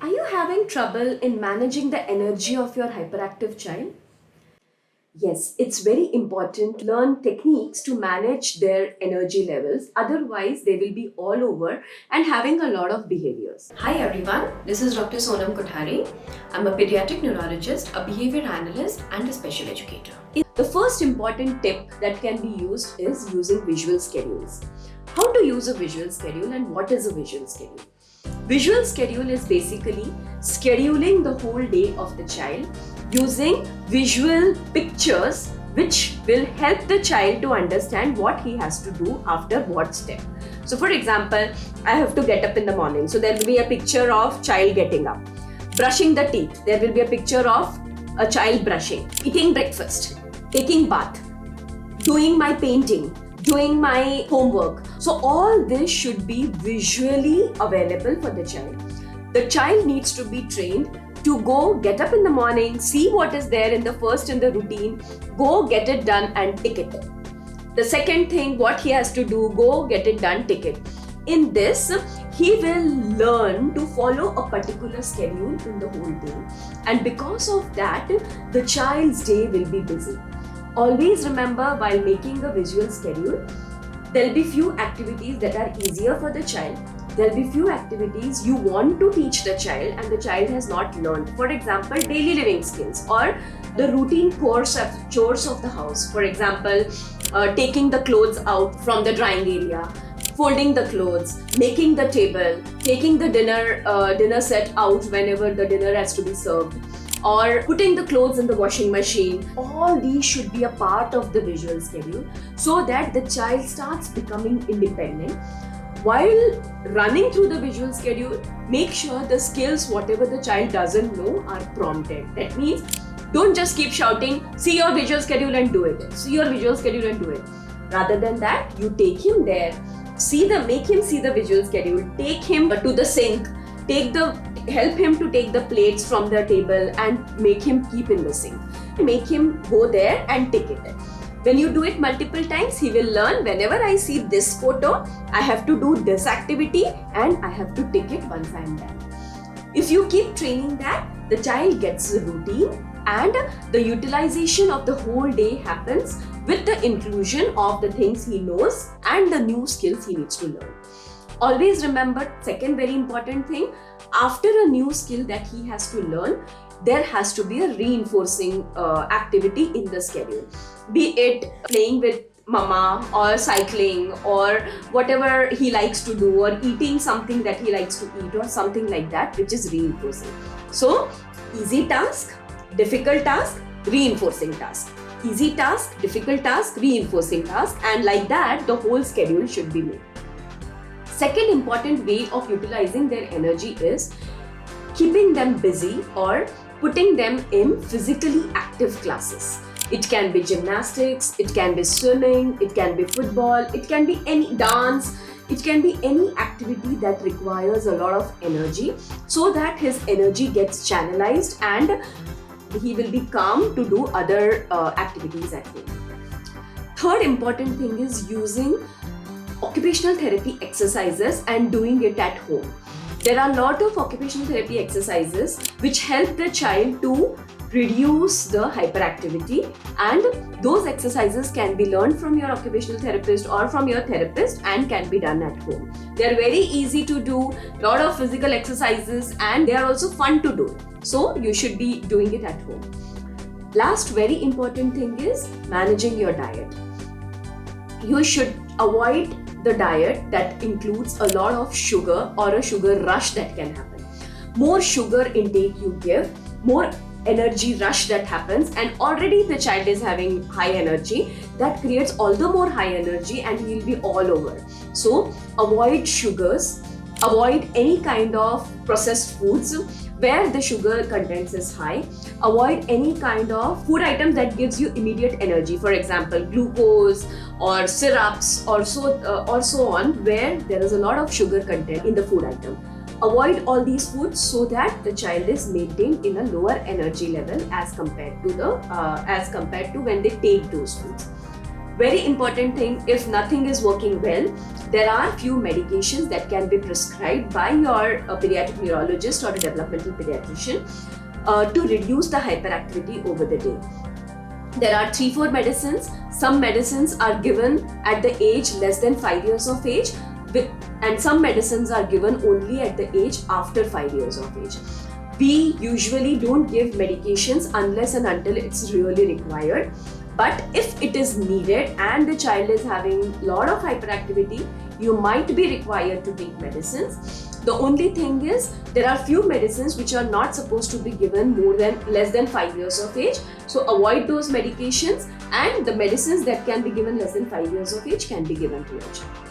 Are you having trouble in managing the energy of your hyperactive child? Yes, it's very important to learn techniques to manage their energy levels. Otherwise, they will be all over and having a lot of behaviors. Hi everyone, this is Dr. Sonam Kothari. I'm a pediatric neurologist, a behavior analyst, and a special educator. The first important tip that can be used is using visual schedules. How to use a visual schedule and what is a visual schedule? Visual schedule is basically scheduling the whole day of the child using visual pictures which will help the child to understand what he has to do after what step. So for example, I have to get up in the morning. So there will be a picture of child getting up. Brushing the teeth, there will be a picture of a child brushing. Eating breakfast, taking bath, doing my painting, doing my homework. So all this should be visually available for the child. The child needs to be trained to go get up in the morning, see what is there in the routine, go get it done and tick it. The second thing, what he has to do, go get it done, tick it. In this, he will learn to follow a particular schedule in the whole day. And because of that, the child's day will be busy. Always remember, while making a visual schedule, there'll be few activities that are easier for the child. There'll be few activities you want to teach the child and the child has not learned. For example, daily living skills or the routine chores of the house. For example, taking the clothes out from the drying area, folding the clothes, making the table, taking the dinner set out whenever the dinner has to be served, or putting the clothes in the washing machine. All these should be a part of the visual schedule so that the child starts becoming independent. While running through the visual schedule, make sure the skills, whatever the child doesn't know, are prompted. That means don't just keep shouting, see your visual schedule and do it. See your visual schedule and do it. Rather than that, you take him there, make him see the visual schedule, take him to the sink, help him to take the plates from the table and make him keep in the sink. Make him go there and tick it. When you do it multiple times, he will learn, whenever I see this photo, I have to do this activity and I have to tick it once I am done. If you keep training that, the child gets a routine and the utilization of the whole day happens with the inclusion of the things he knows and the new skills he needs to learn. Always remember, second very important thing, after a new skill that he has to learn, there has to be a reinforcing activity in the schedule. Be it playing with mama or cycling or whatever he likes to do or eating something that he likes to eat or something like that, which is reinforcing. So, easy task, difficult task, reinforcing task. Easy task, difficult task, reinforcing task, and like that the whole schedule should be made. Second important way of utilizing their energy is keeping them busy or putting them in physically active classes. It can be gymnastics, it can be swimming, it can be football, it can be any dance, it can be any activity that requires a lot of energy so that his energy gets channelized and he will be calm to do other activities at home. Third important thing is using occupational therapy exercises and doing it at home. There are a lot of occupational therapy exercises which help the child to reduce the hyperactivity, and those exercises can be learned from your occupational therapist or from your therapist and can be done at home. They are very easy to do, lot of physical exercises, and they are also fun to do. So you should be doing it at home. Last very important thing is managing your diet. You should avoid the diet that includes a lot of sugar or a sugar rush that can happen. More sugar intake you give, more energy rush that happens, and already the child is having high energy, that creates all the more high energy and he will be all over. So avoid sugars, avoid any kind of processed foods where the sugar content is high. Avoid any kind of food items that gives you immediate energy, for example glucose or syrups or so on, where there is a lot of sugar content in the food item. Avoid all these foods so that the child is maintained in a lower energy level as compared to when they take those foods. Very important thing, if nothing is working well, there are few medications that can be prescribed by your pediatric neurologist or a developmental pediatrician to reduce the hyperactivity over the day. There are 3-4 medicines. Some medicines are given at the age less than 5 years of age, and some medicines are given only at the age after 5 years of age. We usually don't give medications unless and until it's really required. But if it is needed and the child is having a lot of hyperactivity, you might be required to take medicines. The only thing is, there are few medicines which are not supposed to be given less than 5 years of age. So avoid those medications, and the medicines that can be given less than 5 years of age can be given to your child.